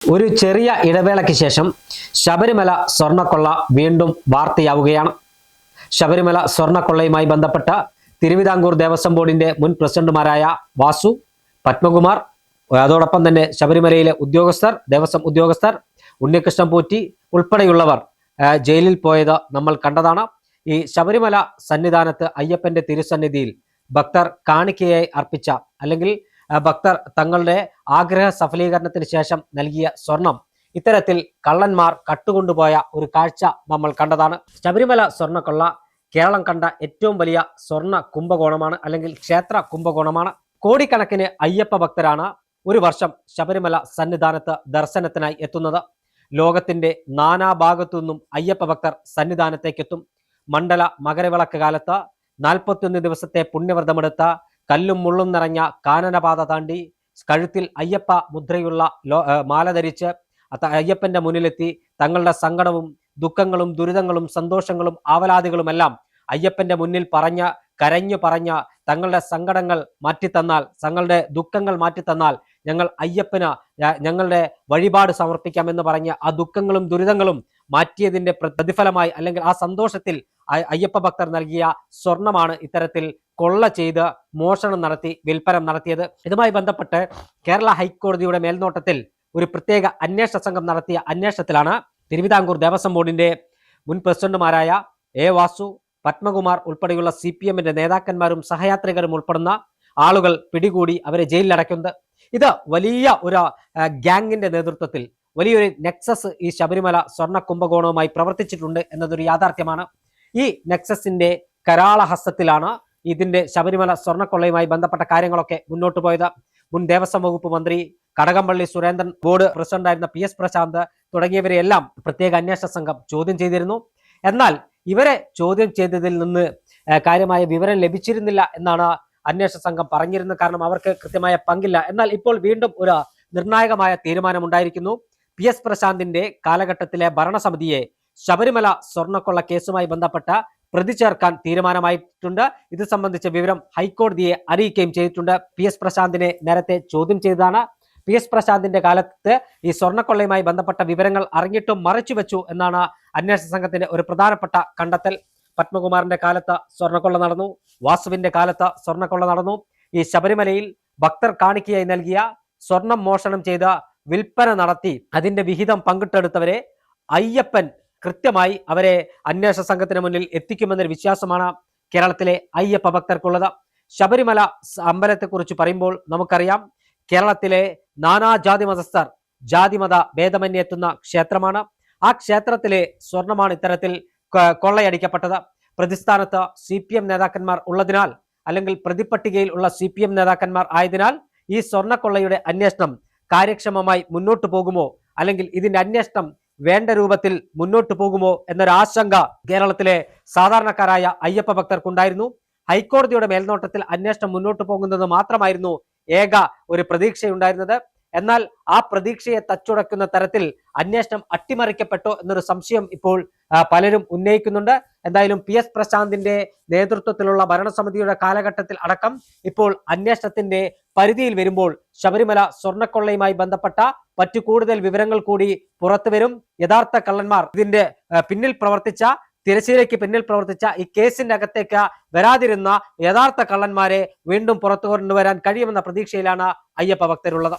ഒരു ചെറിയ ഇടവേളയ്ക്ക് ശേഷം ശബരിമല സ്വർണ്ണക്കൊള്ള വീണ്ടും വാർത്തയാവുകയാണ്. ശബരിമല സ്വർണ്ണക്കൊള്ളയുമായി ബന്ധപ്പെട്ട തിരുവിതാംകൂർ ദേവസ്വം ബോർഡിന്റെ മുൻ പ്രസിഡന്റുമാരായ വാസു, പത്മകുമാർ, അതോടൊപ്പം തന്നെ ശബരിമലയിലെ ഉദ്യോഗസ്ഥർ, ദേവസ്വം ഉദ്യോഗസ്ഥർ, ഉണ്ണികൃഷ്ണൻ പോറ്റി ഉൾപ്പെടെയുള്ളവർ ജയിലിൽ പോയത് നമ്മൾ കണ്ടതാണ്. ഈ ശബരിമല സന്നിധാനത്ത് അയ്യപ്പന്റെ തിരുസന്നിധിയിൽ ഭക്തർ കാണിക്കയായി അർപ്പിച്ച അല്ലെങ്കിൽ ഭക്തർ തങ്ങളുടെ ആഗ്രഹ സഫലീകരണത്തിന് ശേഷം നൽകിയ സ്വർണം ഇത്തരത്തിൽ കള്ളന്മാർ കട്ടുകൊണ്ടുപോയ ഒരു കാഴ്ച നമ്മൾ കണ്ടതാണ്. ശബരിമല സ്വർണ്ണക്കൊള്ള കേരളം കണ്ട ഏറ്റവും വലിയ സ്വർണ്ണ കുംഭകോണമാണ്, അല്ലെങ്കിൽ ക്ഷേത്ര കുംഭകോണമാണ്. കോടിക്കണക്കിന് അയ്യപ്പ ഭക്തരാണ് ഒരു വർഷം ശബരിമല സന്നിധാനത്ത് ദർശനത്തിനായി എത്തുന്നത്. ലോകത്തിന്റെ നാനാഭാഗത്തു നിന്നും അയ്യപ്പ ഭക്തർ സന്നിധാനത്തേക്കെത്തും. മണ്ഡല മകരവിളക്ക് കാലത്ത് 41 ദിവസത്തെ പുണ്യവ്രതമെടുത്ത കല്ലും മുള്ളും നിറഞ്ഞ കാനനപാത താണ്ടി കഴുത്തിൽ അയ്യപ്പ മുദ്രയുള്ള മാല ധരിച്ച് അയ്യപ്പന്റെ മുന്നിലെത്തി തങ്ങളുടെ സങ്കടവും ദുഃഖങ്ങളും ദുരിതങ്ങളും സന്തോഷങ്ങളും ആവലാദികളുമെല്ലാം അയ്യപ്പന്റെ മുന്നിൽ കരഞ്ഞു പറഞ്ഞ തങ്ങളുടെ സങ്കടങ്ങൾ മാറ്റിത്തന്നാൽ, തങ്ങളുടെ ദുഃഖങ്ങൾ മാറ്റിത്തന്നാൽ ഞങ്ങൾ അയ്യപ്പന് ഞങ്ങളുടെ വഴിപാട് സമർപ്പിക്കാമെന്ന് പറഞ്ഞ് ആ ദുഃഖങ്ങളും ദുരിതങ്ങളും മാറ്റിയതിന്റെ പ്രതിഫലമായി, അല്ലെങ്കിൽ ആ സന്തോഷത്തിൽ അയ്യപ്പ ഭക്തർ നൽകിയ സ്വർണമാണ് ഇത്തരത്തിൽ കൊള്ള ചെയ്ത് മോഷണം നടത്തി വിൽപ്പന നടത്തിയത്. ഇതുമായി ബന്ധപ്പെട്ട് കേരള ഹൈക്കോടതിയുടെ മേൽനോട്ടത്തിൽ ഒരു പ്രത്യേക അന്വേഷണ സംഘം നടത്തിയ അന്വേഷണത്തിലാണ് തിരുവിതാംകൂർ ദേവസ്വം ബോർഡിന്റെ മുൻ പ്രസിഡന്റുമാരായ വാസു, പത്മകുമാർ ഉൾപ്പെടെയുള്ള CPM-ന്റെ നേതാക്കന്മാരും സഹയാത്രികരും ഉൾപ്പെടുന്ന ആളുകൾ പിടികൂടി അവരെ ജയിലിലടയ്ക്കുന്നത്. ഇത് വലിയ ഒരു ഗ്യാങ്ങിന്റെ നേതൃത്വത്തിൽ വലിയൊരു നെക്സസ് ഈ ശബരിമല സ്വർണ്ണ കുംഭകോണവുമായി പ്രവർത്തിച്ചിട്ടുണ്ട് എന്നതൊരു യാഥാർത്ഥ്യമാണ്. ഈ നെക്സസിന്റെ കരാളഹസ്തത്തിലാണ് ഇതിന്റെ ശബരിമല സ്വർണ്ണക്കൊള്ളയുമായി ബന്ധപ്പെട്ട കാര്യങ്ങളൊക്കെ മുന്നോട്ട് പോയത്. മുൻ ദേവസ്വം വകുപ്പ് മന്ത്രി കടകംപള്ളി സുരേന്ദ്രൻ, ബോർഡ് പ്രസിഡന്റായിരുന്ന PS പ്രശാന്ത് തുടങ്ങിയവരെയെല്ലാം പ്രത്യേക അന്വേഷണ സംഘം ചോദ്യം ചെയ്തിരുന്നു. എന്നാൽ ഇവരെ ചോദ്യം ചെയ്തതിൽ നിന്ന് കാര്യമായ വിവരം ലഭിച്ചിരുന്നില്ല എന്നാണ് അന്വേഷണ സംഘം പറഞ്ഞിരുന്നത്. കാരണം അവർക്ക് കൃത്യമായ പങ്കില്ല. എന്നാൽ ഇപ്പോൾ വീണ്ടും ഒരു നിർണായകമായ തീരുമാനമുണ്ടായിരിക്കുന്നു. PS പ്രശാന്തിന്റെ കാലഘട്ടത്തിലെ ഭരണസമിതിയെ ശബരിമല സ്വർണ്ണക്കൊള്ള കേസുമായി ബന്ധപ്പെട്ട പ്രതി ചേർക്കാൻ തീരുമാനമായിട്ടുണ്ട്. ഇത് സംബന്ധിച്ച വിവരം ഹൈക്കോടതിയെ അറിയിക്കുകയും ചെയ്തിട്ടുണ്ട്. PS പ്രശാന്തിനെ നേരത്തെ ചോദ്യം ചെയ്തതാണ്. PS പ്രശാന്തിന്റെ കാലത്ത് ഈ സ്വർണ്ണക്കൊള്ളയുമായി ബന്ധപ്പെട്ട വിവരങ്ങൾ അറിഞ്ഞിട്ടും മറച്ചു വെച്ചു എന്നാണ് അന്വേഷണ സംഘത്തിന്റെ ഒരു പ്രധാനപ്പെട്ട കണ്ടെത്തൽ. പത്മകുമാറിന്റെ കാലത്ത് സ്വർണ്ണക്കൊള്ള നടന്നു, വാസുവിന്റെ കാലത്ത് സ്വർണ്ണക്കൊള്ള നടന്നു. ഈ ശബരിമലയിൽ ഭക്തർ കാണിക്കയായി നൽകിയ സ്വർണം മോഷണം ചെയ്ത് വിൽപ്പന നടത്തി അതിന്റെ വിഹിതം പങ്കിട്ടെടുത്തവരെ അയ്യപ്പൻ കൃത്യമായി അവരെ അന്വേഷണ സംഘത്തിന് മുന്നിൽ എത്തിക്കുമെന്നൊരു വിശ്വാസമാണ് കേരളത്തിലെ അയ്യപ്പ ഭക്തർക്കുള്ളത്. ശബരിമല അമ്പലത്തെക്കുറിച്ച് പറയുമ്പോൾ നമുക്കറിയാം, കേരളത്തിലെ നാനാജാതി മതസ്ഥർ ജാതിമത ഭേദമന്യേ എത്തുന്ന ക്ഷേത്രമാണ്. ആ ക്ഷേത്രത്തിലെ സ്വർണമാണ് ഇത്തരത്തിൽ കൊള്ളയടിക്കപ്പെട്ടത്. പ്രതിസ്ഥാനത്ത് CPM നേതാക്കന്മാർ ഉള്ളതിനാൽ, അല്ലെങ്കിൽ പ്രതിപട്ടികയിൽ ഉള്ള CPM നേതാക്കന്മാർ ആയതിനാൽ ഈ സ്വർണ്ണക്കൊള്ളയുടെ അന്വേഷണം കാര്യക്ഷമമായി മുന്നോട്ട് പോകുമോ, അല്ലെങ്കിൽ ഇതിന്റെ അന്വേഷണം വേണ്ട രൂപത്തിൽ മുന്നോട്ട് പോകുമോ എന്നൊരാശങ്ക കേരളത്തിലെ സാധാരണക്കാരായ അയ്യപ്പ ഭക്തർക്കുണ്ടായിരുന്നു. ഹൈക്കോടതിയുടെ മേൽനോട്ടത്തിൽ അന്വേഷണം മുന്നോട്ട് പോകുന്നത് മാത്രമായിരുന്നു ഏക ഒരു പ്രതീക്ഷയുണ്ടായിരുന്നത്. എന്നാൽ ആ പ്രതീക്ഷയെ തച്ചുടക്കുന്ന തരത്തിൽ അന്വേഷണം അട്ടിമറിക്കപ്പെട്ടോ എന്നൊരു സംശയം ഇപ്പോൾ പലരും ഉന്നയിക്കുന്നുണ്ട്. എന്തായാലും PS പ്രശാന്തിന്റെ നേതൃത്വത്തിലുള്ള ഭരണസമിതിയുടെ കാലഘട്ടത്തിൽ അടക്കം ഇപ്പോൾ അന്വേഷണത്തിന്റെ പരിധിയിൽ വരുമ്പോൾ ശബരിമല സ്വർണ്ണക്കൊള്ളയുമായി ബന്ധപ്പെട്ട മറ്റു കൂടുതൽ വിവരങ്ങൾ കൂടി പുറത്തു വരും. യഥാർത്ഥ കള്ളന്മാർ, ഇതിന്റെ പിന്നിൽ പ്രവർത്തിച്ച, തിരശ്ശീലയ്ക്ക് പിന്നിൽ പ്രവർത്തിച്ച, ഈ കേസിന്റെ അകത്തേക്ക് വരാതിരുന്ന യഥാർത്ഥ കള്ളന്മാരെ വീണ്ടും പുറത്തു കൊണ്ടുവരാൻ കഴിയുമെന്ന പ്രതീക്ഷയിലാണ് അയ്യപ്പ ഭക്തരുള്ളത്.